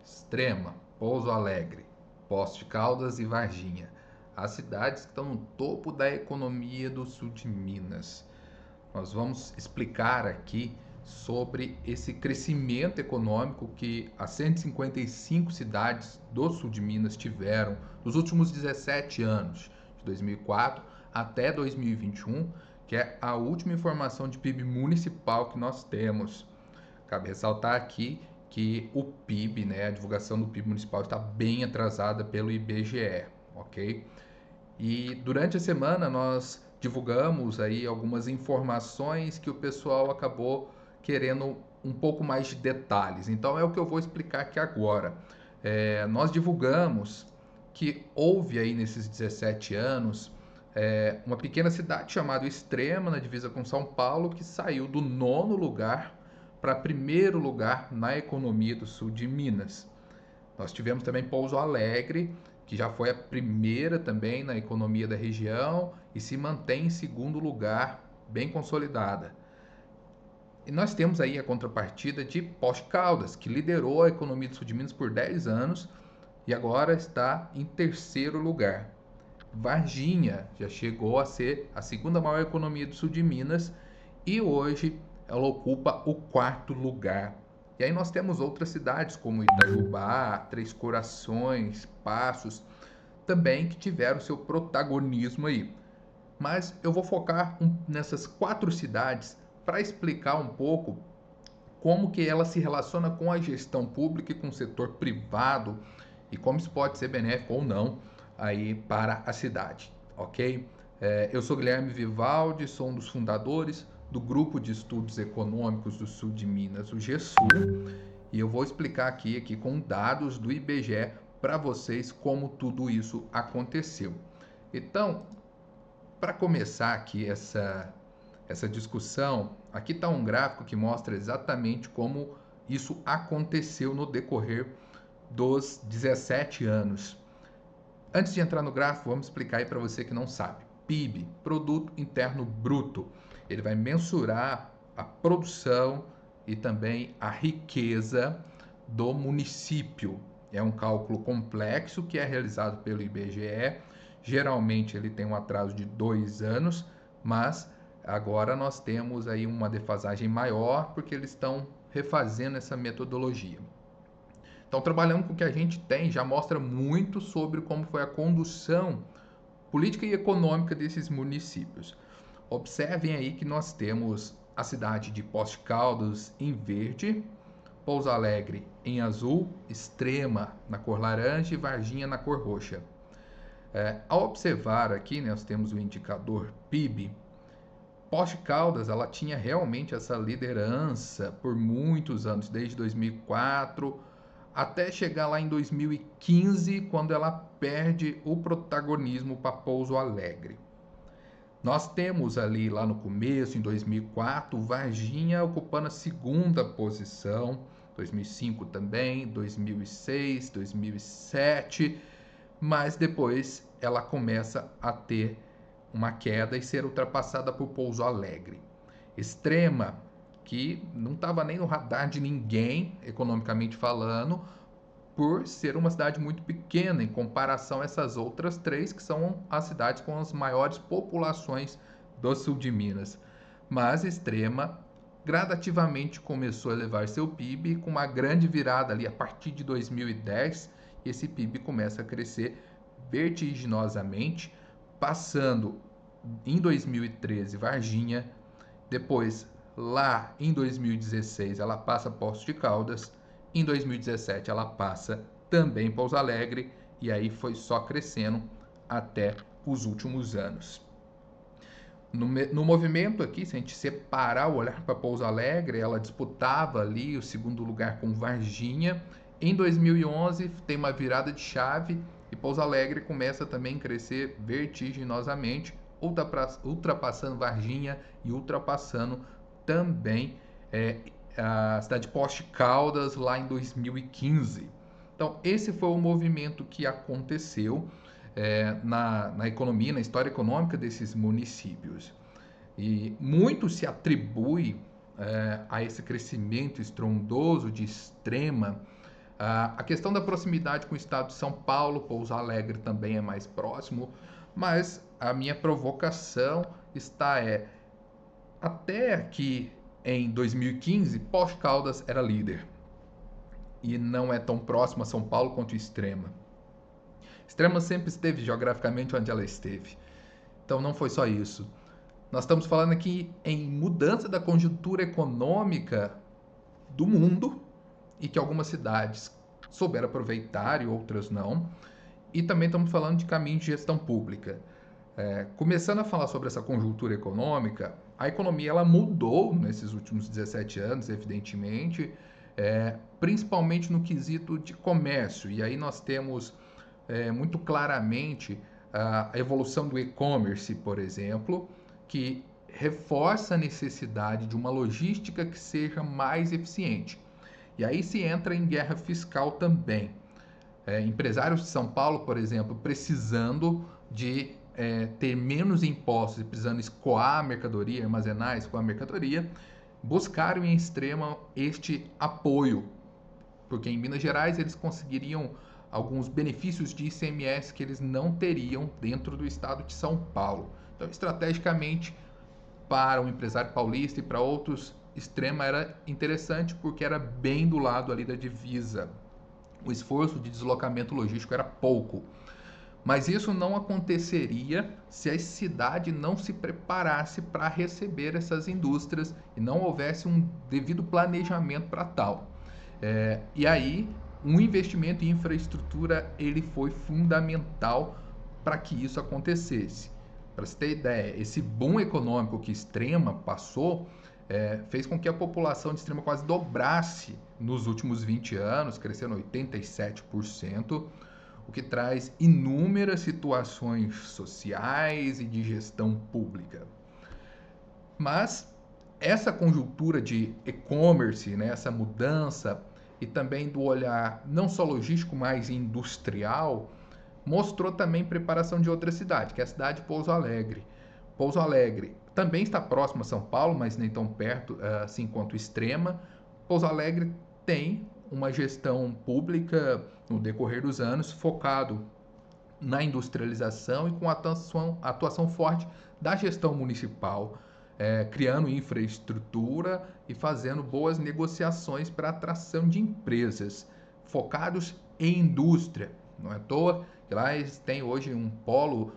Extrema, Pouso Alegre, Poços de Caldas e Varginha. As cidades que estão no topo da economia do sul de Minas. Nós vamos explicar aqui sobre esse crescimento econômico que as 155 cidades do sul de Minas tiveram nos últimos 17 anos, de 2004 até 2021, que é a última informação de PIB municipal que nós temos. Cabe ressaltar aqui que o PIB, né, a divulgação do PIB municipal está bem atrasada pelo IBGE, ok? E durante a semana nós divulgamos aí algumas informações que o pessoal acabou querendo um pouco mais de detalhes. Então é o que eu vou explicar aqui agora. Nós divulgamos que houve aí nesses 17 anos uma pequena cidade chamada Extrema, na divisa com São Paulo, que saiu do nono lugar para primeiro lugar na economia do sul de Minas. Nós tivemos também Pouso Alegre, que já foi a primeira também na economia da região e se mantém em segundo lugar, bem consolidada. E nós temos aí a contrapartida de Poços de Caldas, que liderou a economia do sul de Minas por 10 anos e agora está em terceiro lugar. Varginha já chegou a ser a segunda maior economia do sul de Minas e hoje ela ocupa o quarto lugar. E aí nós temos outras cidades como Itajubá, Três Corações, Passos, também que tiveram seu protagonismo aí. Mas eu vou focar nessas quatro cidades para explicar um pouco como que ela se relaciona com a gestão pública e com o setor privado e como isso pode ser benéfico ou não aí para a cidade, ok? Eu sou Guilherme Vivaldi, sou um dos fundadores do Grupo de Estudos Econômicos do Sul de Minas, o GESUL, e eu vou explicar aqui com dados do IBGE para vocês como tudo isso aconteceu. Então, para começar aqui essa discussão, aqui está um gráfico que mostra exatamente como isso aconteceu no decorrer dos 17 anos. Antes de entrar no gráfico, vamos explicar aí para você que não sabe. PIB, Produto Interno Bruto, ele vai mensurar a produção e também a riqueza do município. É um cálculo complexo que é realizado pelo IBGE. Geralmente ele tem um atraso de 2 anos, mas agora nós temos aí uma defasagem maior porque eles estão refazendo essa metodologia. Então, trabalhando com o que a gente tem, já mostra muito sobre como foi a condução política e econômica desses municípios. Observem aí que nós temos a cidade de Poços de Caldas em verde, Pouso Alegre em azul, Extrema na cor laranja e Varginha na cor roxa. Ao observar aqui, nós temos o indicador PIB. Poços de Caldas ela tinha realmente essa liderança por muitos anos, desde 2004 até chegar lá em 2015, quando ela perde o protagonismo para Pouso Alegre. Nós temos ali lá no começo, em 2004, Varginha ocupando a segunda posição, 2005 também, 2006, 2007, mas depois ela começa a ter uma queda e ser ultrapassada por Pouso Alegre. Extrema, que não estava nem no radar de ninguém, economicamente falando, por ser uma cidade muito pequena em comparação a essas outras três, que são as cidades com as maiores populações do sul de Minas. Mas Extrema gradativamente começou a elevar seu PIB com uma grande virada ali a partir de 2010, e esse PIB começa a crescer vertiginosamente, passando em 2013 Varginha, depois lá em 2016 ela passa Poços de Caldas, em 2017 ela passa também Pouso Alegre e aí foi só crescendo até os últimos anos. No movimento aqui, se a gente separar o olhar para Pouso Alegre, ela disputava ali o segundo lugar com Varginha. Em 2011 tem uma virada de chave e Pouso Alegre começa também a crescer vertiginosamente, ultrapassando Varginha e ultrapassando também a cidade de Poços de Caldas lá em 2015. Então, esse foi o movimento que aconteceu na economia, na história econômica desses municípios. E muito se atribui a esse crescimento estrondoso de Extrema A questão da proximidade com o estado de São Paulo, Pouso Alegre também é mais próximo, mas a minha provocação até que em 2015, Poços de Caldas era líder e não é tão próximo a São Paulo quanto Extrema. Extrema sempre esteve geograficamente onde ela esteve. Então não foi só isso. Nós estamos falando aqui em mudança da conjuntura econômica do mundo e que algumas cidades souberam aproveitar e outras não. E também estamos falando de caminho de gestão pública. Começando a falar sobre essa conjuntura econômica, a economia ela mudou nesses últimos 17 anos, evidentemente, principalmente no quesito de comércio. E aí nós temos muito claramente a evolução do e-commerce, por exemplo, que reforça a necessidade de uma logística que seja mais eficiente. E aí se entra em guerra fiscal também. Empresários de São Paulo, por exemplo, precisando de ter menos impostos e precisando escoar a mercadoria, armazenar, escoar a mercadoria, buscaram em Extrema este apoio, porque em Minas Gerais eles conseguiriam alguns benefícios de ICMS que eles não teriam dentro do estado de São Paulo. Então, estrategicamente, para o empresário paulista e para outros, Extrema era interessante porque era bem do lado ali da divisa. O esforço de deslocamento logístico era pouco. Mas isso não aconteceria se a cidade não se preparasse para receber essas indústrias e não houvesse um devido planejamento para tal. E aí, um investimento em infraestrutura ele foi fundamental para que isso acontecesse. Para você ter ideia, esse boom econômico que Extrema passou fez com que a população de Extrema quase dobrasse nos últimos 20 anos, crescendo 87%, o que traz inúmeras situações sociais e de gestão pública. Mas essa conjuntura de e-commerce, né, essa mudança e também do olhar não só logístico, mas industrial, mostrou também preparação de outra cidade, que é a cidade de Pouso Alegre. Pouso Alegre também está próximo a São Paulo, mas nem tão perto assim quanto Extrema. Pouso Alegre tem uma gestão pública no decorrer dos anos focado na industrialização e com atuação forte da gestão municipal, criando infraestrutura e fazendo boas negociações para atração de empresas focados em indústria. Não é à toa que lá eles têm hoje um polo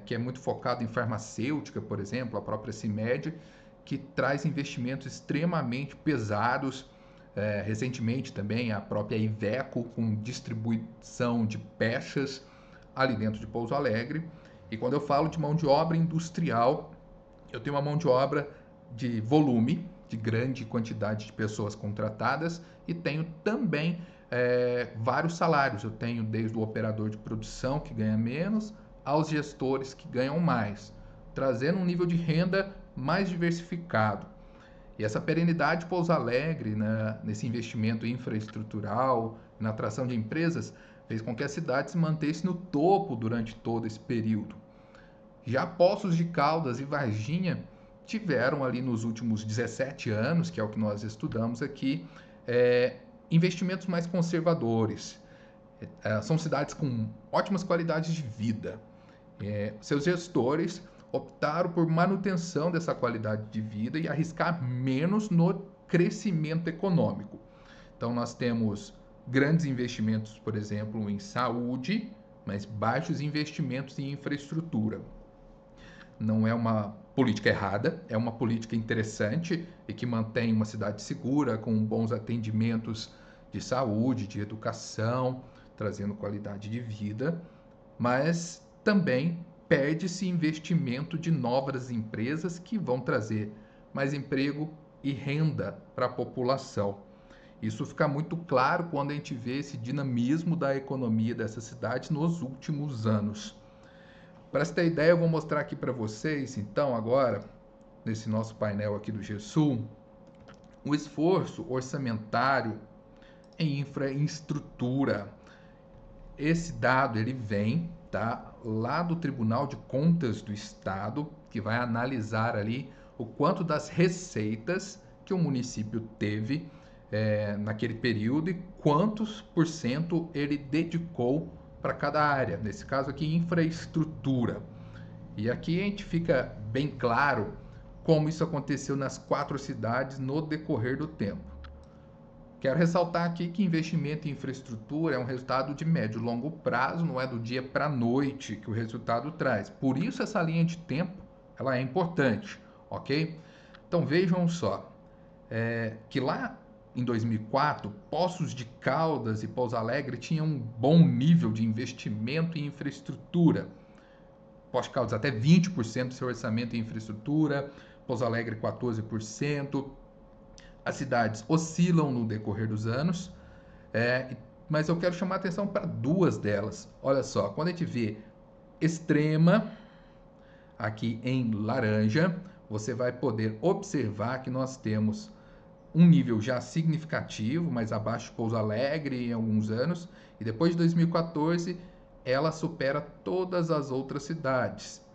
que é muito focado em farmacêutica, por exemplo, a própria CIMED, que traz investimentos extremamente pesados. Recentemente também a própria Iveco, com distribuição de peças ali dentro de Pouso Alegre. E quando eu falo de mão de obra industrial, eu tenho uma mão de obra de volume, de grande quantidade de pessoas contratadas, e tenho também vários salários. Eu tenho desde o operador de produção, que ganha menos, aos gestores que ganham mais, trazendo um nível de renda mais diversificado. E essa perenidade de Pouso Alegre, né, nesse investimento infraestrutural, na atração de empresas, fez com que a cidade se mantesse no topo durante todo esse período. Já Poços de Caldas e Varginha tiveram ali nos últimos 17 anos, que é o que nós estudamos aqui, investimentos mais conservadores. São cidades com ótimas qualidades de vida. Seus gestores optaram por manutenção dessa qualidade de vida e arriscar menos no crescimento econômico. Então, nós temos grandes investimentos, por exemplo, em saúde, mas baixos investimentos em infraestrutura. Não é uma política errada, é uma política interessante e que mantém uma cidade segura, com bons atendimentos de saúde, de educação, trazendo qualidade de vida, mas também perde-se investimento de novas empresas que vão trazer mais emprego e renda para a população. Isso fica muito claro quando a gente vê esse dinamismo da economia dessa cidade nos últimos anos. Para você ter ideia, eu vou mostrar aqui para vocês, então, agora, nesse nosso painel aqui do GESUL, o esforço orçamentário em infraestrutura. Esse dado ele vem lá do Tribunal de Contas do Estado, que vai analisar ali o quanto das receitas que o município teve naquele período e quantos por cento ele dedicou para cada área. Nesse caso aqui, infraestrutura. E aqui a gente fica bem claro como isso aconteceu nas 4 cidades no decorrer do tempo. Quero ressaltar aqui que investimento em infraestrutura é um resultado de médio e longo prazo, não é do dia para a noite que o resultado traz. Por isso essa linha de tempo ela é importante, ok? Então vejam só, que lá em 2004, Poços de Caldas e Pouso Alegre tinham um bom nível de investimento em infraestrutura. Poços de Caldas até 20% do seu orçamento em infraestrutura, Pouso Alegre 14%. As cidades oscilam no decorrer dos anos, mas eu quero chamar a atenção para 2 delas. Olha só, quando a gente vê Extrema, aqui em laranja, você vai poder observar que nós temos um nível já significativo, mas abaixo de Pouso Alegre em alguns anos, e depois de 2014 ela supera todas as outras cidades,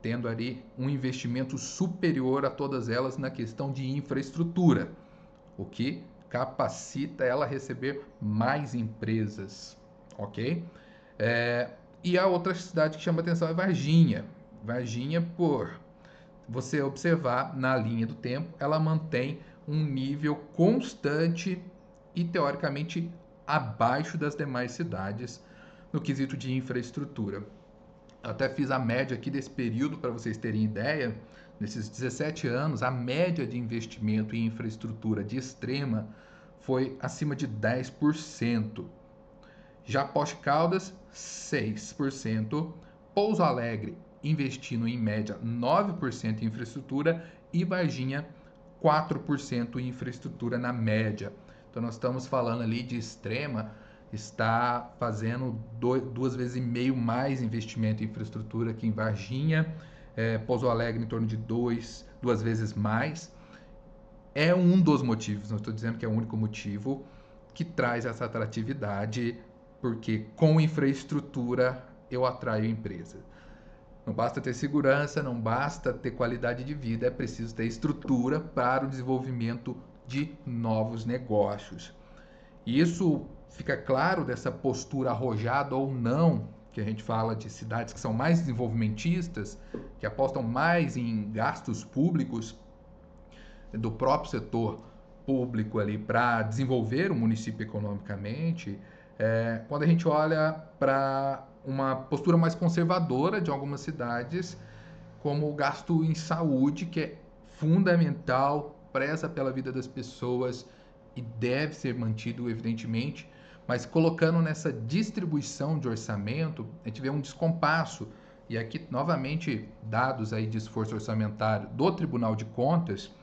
tendo ali um investimento superior a todas elas na questão de infraestrutura, o que capacita ela a receber mais empresas, ok? E a outra cidade que chama atenção é Varginha. Varginha, por você observar na linha do tempo, ela mantém um nível constante e teoricamente abaixo das demais cidades no quesito de infraestrutura. Eu até fiz a média aqui desse período para vocês terem ideia. Nesses 17 anos, a média de investimento em infraestrutura de Extrema foi acima de 10%. Já Poços de Caldas, 6%. Pouso Alegre, investindo em média 9% em infraestrutura, e Varginha, 4% em infraestrutura na média. Então nós estamos falando ali de Extrema, está fazendo 2,5 vezes mais investimento em infraestrutura que em Varginha, Pouso Alegre em torno de 2 vezes mais. É um dos motivos, não estou dizendo que é o único motivo, que traz essa atratividade, porque com infraestrutura eu atraio empresa. Não basta ter segurança, não basta ter qualidade de vida, é preciso ter estrutura para o desenvolvimento de novos negócios. E isso fica claro dessa postura arrojada ou não, que a gente fala de cidades que são mais desenvolvimentistas, que apostam mais em gastos públicos do próprio setor público ali para desenvolver o município economicamente, quando a gente olha para uma postura mais conservadora de algumas cidades, como o gasto em saúde, que é fundamental, preza pela vida das pessoas e deve ser mantido, evidentemente, mas colocando nessa distribuição de orçamento, a gente vê um descompasso. E aqui, novamente, dados aí de esforço orçamentário do Tribunal de Contas,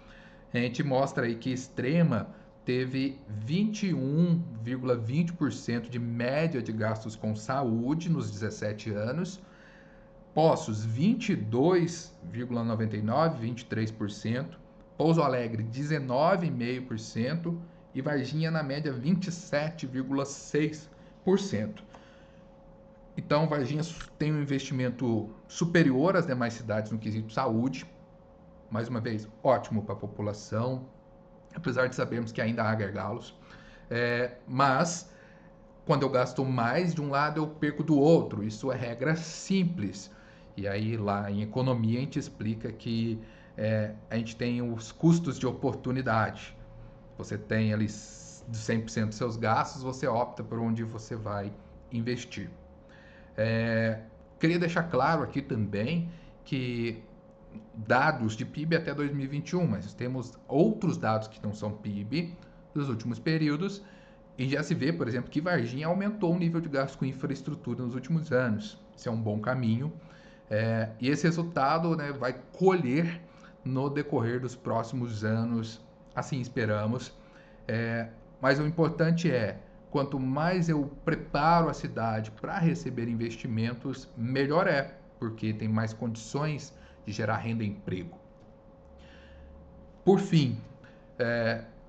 a gente mostra aí que Extrema teve 21,20% de média de gastos com saúde nos 17 anos, Poços 22,99%, 23%, Pouso Alegre 19,5% e Varginha na média 27,6%. Então Varginha tem um investimento superior às demais cidades no quesito saúde. Mais uma vez, ótimo para a população, apesar de sabermos que ainda há gargalos. Mas, quando eu gasto mais de um lado, eu perco do outro. Isso é regra simples. E aí, lá em economia, a gente explica que a gente tem os custos de oportunidade. Você tem ali 100% dos seus gastos, você opta por onde você vai investir. Queria deixar claro aqui também que dados de PIB até 2021, mas temos outros dados que não são PIB dos últimos períodos, e já se vê, por exemplo, que Varginha aumentou o nível de gasto com infraestrutura nos últimos anos. Isso é um bom caminho, e esse resultado, né, vai colher no decorrer dos próximos anos, assim esperamos. Mas o importante é, quanto mais eu preparo a cidade para receber investimentos, melhor é, porque tem mais condições de gerar renda e emprego. Por fim,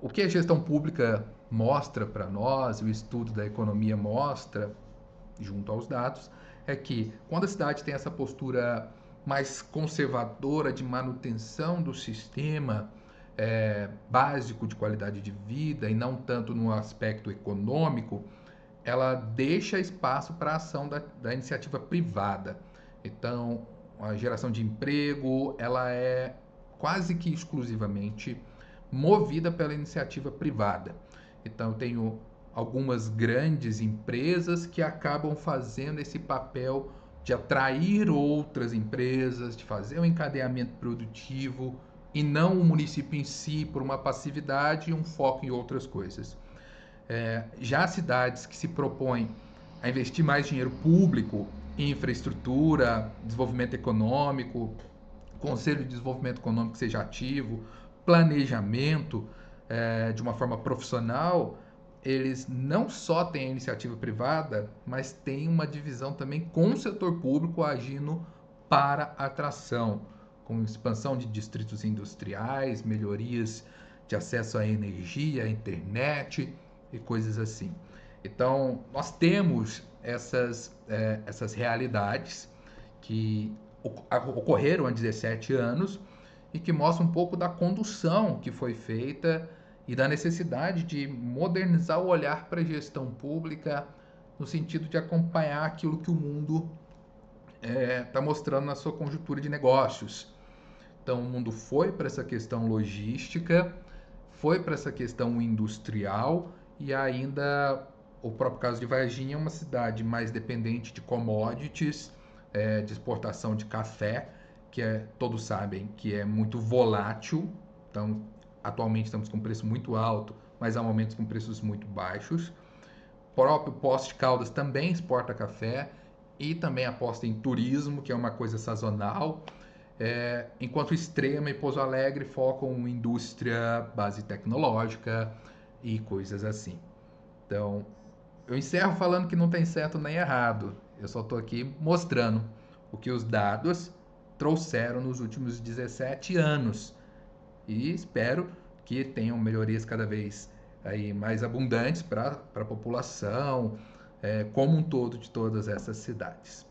o que a gestão pública mostra para nós, o estudo da economia mostra, junto aos dados, é que quando a cidade tem essa postura mais conservadora de manutenção do sistema, básico de qualidade de vida e não tanto no aspecto econômico, ela deixa espaço para a ação da iniciativa privada. Então, a geração de emprego, ela é quase que exclusivamente movida pela iniciativa privada. Então, eu tenho algumas grandes empresas que acabam fazendo esse papel de atrair outras empresas, de fazer um encadeamento produtivo e não o município em si por uma passividade e um foco em outras coisas. Já cidades que se propõem a investir mais dinheiro público em infraestrutura, desenvolvimento econômico, conselho de desenvolvimento econômico que seja ativo, planejamento de uma forma profissional, eles não só têm a iniciativa privada, mas têm uma divisão também com o setor público agindo para atração, com expansão de distritos industriais, melhorias de acesso à energia, à internet e coisas assim. Então, nós temos essas realidades que ocorreram há 17 anos e que mostram um pouco da condução que foi feita e da necessidade de modernizar o olhar para a gestão pública no sentido de acompanhar aquilo que o mundo está mostrando na sua conjuntura de negócios. Então, o mundo foi para essa questão logística, foi para essa questão industrial e ainda o próprio caso de Varginha é uma cidade mais dependente de commodities, de exportação de café, que todos sabem que é muito volátil. Então, atualmente estamos com preço muito alto, mas há momentos com preços muito baixos. O próprio Poços de Caldas também exporta café e também aposta em turismo, que é uma coisa sazonal. Enquanto Extrema e Pouso Alegre focam em indústria, base tecnológica e coisas assim. Então, eu encerro falando que não tem certo nem errado. Eu só estou aqui mostrando o que os dados trouxeram nos últimos 17 anos. E espero que tenham melhorias cada vez aí mais abundantes para a população, como um todo de todas essas cidades.